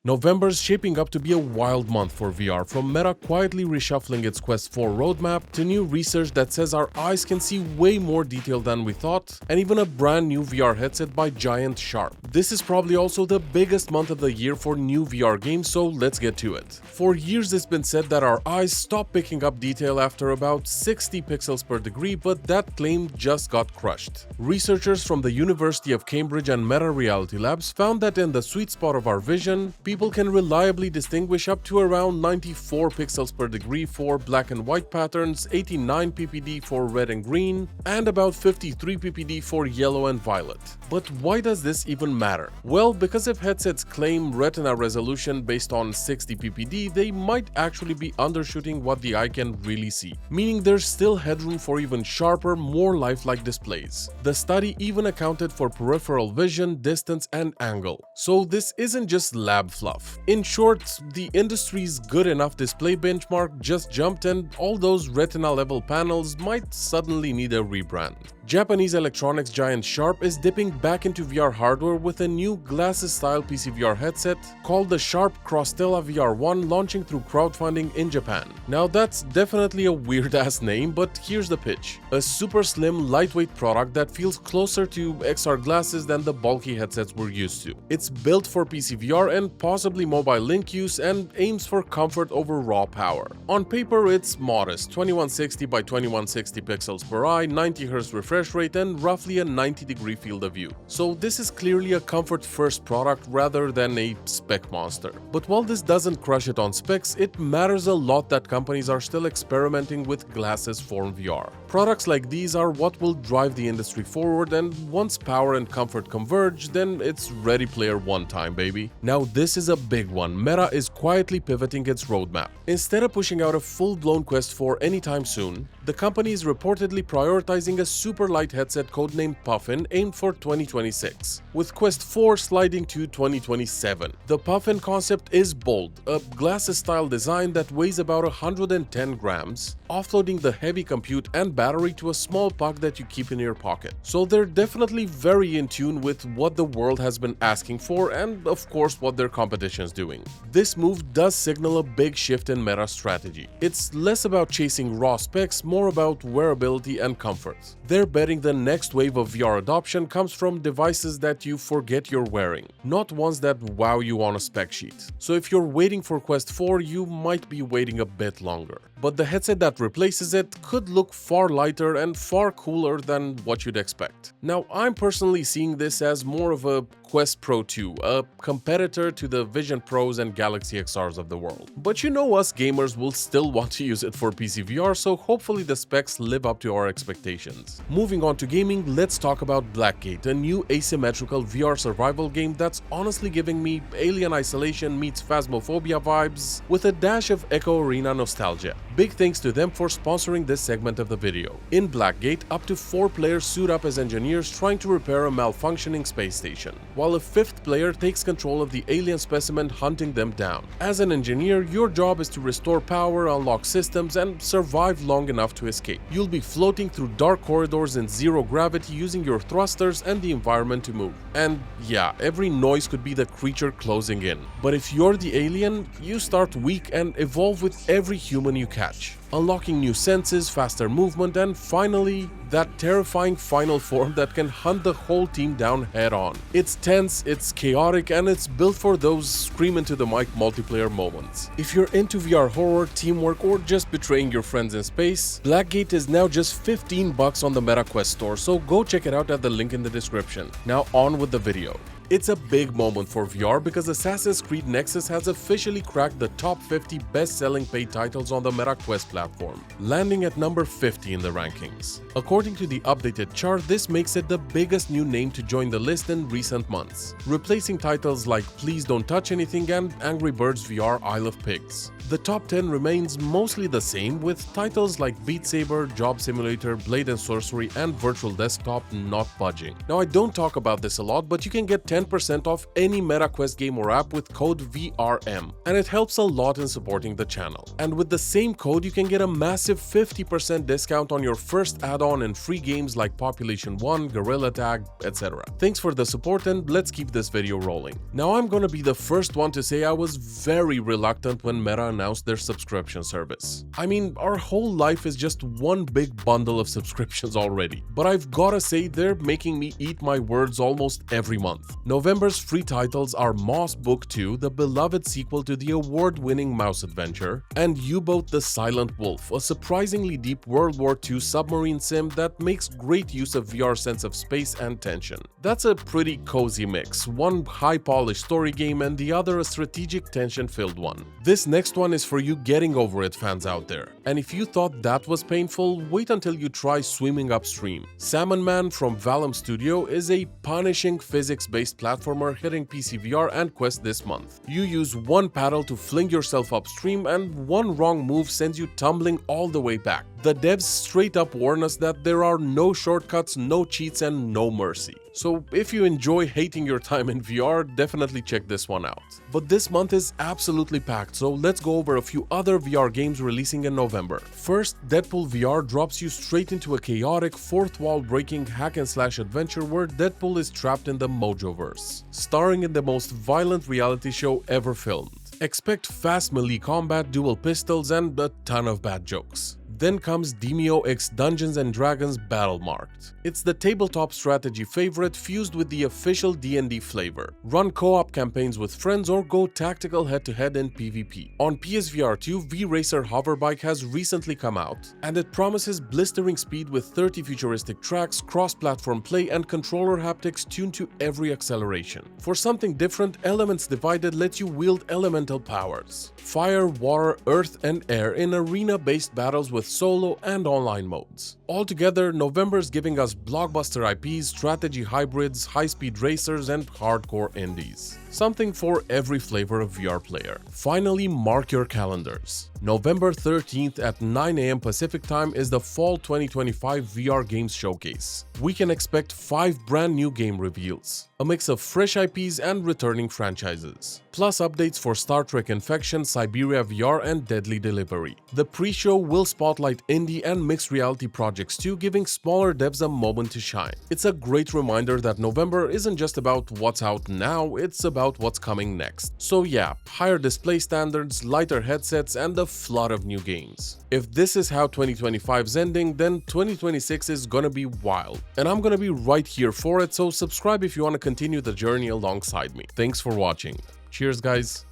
November's shaping up to be a wild month for VR, from Meta quietly reshuffling its Quest 4 roadmap to new research that says our eyes can see way more detail than we thought, and even a brand new VR headset by giant Sharp. This is probably also the biggest month of the year for new VR games, so let's get to it. For years it's been said that our eyes stop picking up detail after about 60 pixels per degree, but that claim just got crushed. Researchers from the University of Cambridge and Meta Reality Labs found that in the sweet spot of our vision, people can reliably distinguish up to around 94 pixels per degree for black and white patterns, 89 ppd for red and green, and about 53 ppd for yellow and violet. But why does this even matter? Well, because if headsets claim retina resolution based on 60 ppd, they might actually be undershooting what the eye can really see, meaning there's still headroom for even sharper, more lifelike displays. The study even accounted for peripheral vision, distance, and angle. So this isn't just lab fluff. In short, the industry's good enough display benchmark just jumped, and all those retina-level panels might suddenly need a rebrand. Japanese electronics giant Sharp is dipping back into VR hardware with a new glasses-style PCVR headset called the Sharp Crostella VR1, launching through crowdfunding in Japan. Now that's definitely a weird-ass name, but here's the pitch. A super slim, lightweight product that feels closer to XR glasses than the bulky headsets we're used to. It's built for PCVR and possibly mobile link use, and aims for comfort over raw power. On paper, it's modest, 2160 by 2160 pixels per eye, 90Hz refresh rate, and roughly a 90-degree field of view. So this is clearly a comfort-first product rather than a spec monster. But while this doesn't crush it on specs, it matters a lot that companies are still experimenting with glasses for VR. Products like these are what will drive the industry forward, and once power and comfort converge, then it's Ready Player One time, baby. Now this is a big one. Meta is quietly pivoting its roadmap. Instead of pushing out a full-blown Quest 4 anytime soon, the company is reportedly prioritizing a super light headset codenamed Puffin aimed for 2026, with Quest 4 sliding to 2027. The Puffin concept is bold, a glasses-style design that weighs about 110 grams, offloading the heavy compute and battery to a small puck that you keep in your pocket. So they're definitely very in tune with what the world has been asking for and, of course, what their competition's doing. This move does signal a big shift in Meta's strategy. It's less about chasing raw specs, more about wearability and comfort. They're betting the next wave of VR adoption comes from devices that you forget you're wearing, not ones that wow you on a spec sheet. So if you're waiting for Quest 4, you might be waiting a bit longer. But the headset that replaces it could look far lighter and far cooler than what you'd expect. Now, I'm personally seeing this as more of a Quest Pro 2, a competitor to the Vision Pros and Galaxy XRs of the world. But you know us gamers will still want to use it for PCVR, so hopefully the specs live up to our expectations. Moving on to gaming, let's talk about BlackGate, a new asymmetrical VR survival game that's honestly giving me Alien Isolation meets Phasmophobia vibes with a dash of Echo Arena nostalgia. Big thanks to them for sponsoring this segment of the video. In BlackGate, up to 4 players suit up as engineers trying to repair a malfunctioning space station, while a 5th player takes control of the alien specimen hunting them down. As an engineer, your job is to restore power, unlock systems, and survive long enough to escape. You'll be floating through dark corridors in zero gravity using your thrusters and the environment to move. And yeah, every noise could be the creature closing in. But if you're the alien, you start weak and evolve with every human you catch, unlocking new senses, faster movement, and finally, that terrifying final form that can hunt the whole team down head-on. It's tense, it's chaotic, and it's built for those scream into the mic multiplayer moments. If you're into VR horror, teamwork, or just betraying your friends in space, BlackGate is now just $15 on the Meta Quest store, so go check it out at the link in the description. Now on with the video. It's a big moment for VR because Assassin's Creed Nexus has officially cracked the top 50 best-selling paid titles on the Meta Quest platform, landing at number 50 in the rankings. According to the updated chart, this makes it the biggest new name to join the list in recent months, replacing titles like Please Don't Touch Anything and Angry Birds VR Isle of Pigs. The top 10 remains mostly the same, with titles like Beat Saber, Job Simulator, Blade and Sorcery, and Virtual Desktop not budging. Now, I don't talk about this a lot, but you can get 10% off any MetaQuest game or app with code VRM, and it helps a lot in supporting the channel. And with the same code, you can get a massive 50% discount on your first add-on and free games like Population 1, Gorilla Tag, etc. Thanks for the support, and let's keep this video rolling. Now, I'm gonna be the first one to say I was very reluctant when Meta announced their subscription service. I mean, our whole life is just one big bundle of subscriptions already, but I've gotta say they're making me eat my words almost every month. November's free titles are Moss Book 2, the beloved sequel to the award-winning mouse adventure, and U-Boat the Silent Wolf, a surprisingly deep World War II submarine sim that makes great use of VR sense of space and tension. That's a pretty cozy mix, one high-polished story game and the other a strategic tension-filled one. This next one is for you getting over it fans out there. And if you thought that was painful, wait until you try Swimming Upstream. Salmon Man from Valum Studio is a punishing physics-based platformer hitting PCVR and Quest this month. You use one paddle to fling yourself upstream, and one wrong move sends you tumbling all the way back. The devs straight up warn us that there are no shortcuts, no cheats, and no mercy. So if you enjoy hating your time in VR, definitely check this one out. But this month is absolutely packed, so let's go over a few other VR games releasing in November. First, Deadpool VR drops you straight into a chaotic, fourth wall breaking hack and slash adventure where Deadpool is trapped in the Mojoverse, starring in the most violent reality show ever filmed. Expect fast melee combat, dual pistols, and a ton of bad jokes. Then comes Demio X Dungeons & Dragons Battle Marked. It's the tabletop strategy favorite fused with the official D&D flavor. Run co-op campaigns with friends or go tactical head-to-head in PvP. On PSVR 2, V-Racer Hoverbike has recently come out, and it promises blistering speed with 30 futuristic tracks, cross-platform play, and controller haptics tuned to every acceleration. For something different, Elements Divided lets you wield elemental powers: fire, water, earth, and air in arena-based battles with solo and online modes. Altogether, November's giving us blockbuster IPs, strategy hybrids, high-speed racers, and hardcore indies. Something for every flavor of VR player. Finally, mark your calendars. November 13th at 9 AM Pacific Time is the Fall 2025 VR Games Showcase. We can expect 5 brand new game reveals, a mix of fresh IPs and returning franchises, plus updates for Star Trek Infection, Siberia VR, and Deadly Delivery. The pre-show will spotlight indie and mixed reality projects too, giving smaller devs a moment to shine. It's a great reminder that November isn't just about what's out now, it's about what's coming next. So yeah, higher display standards, lighter headsets, and a flood of new games. If this is how 2025's ending, then 2026 is gonna be wild. And I'm gonna be right here for it, so subscribe if you want to continue the journey alongside me. Thanks for watching. Cheers, guys.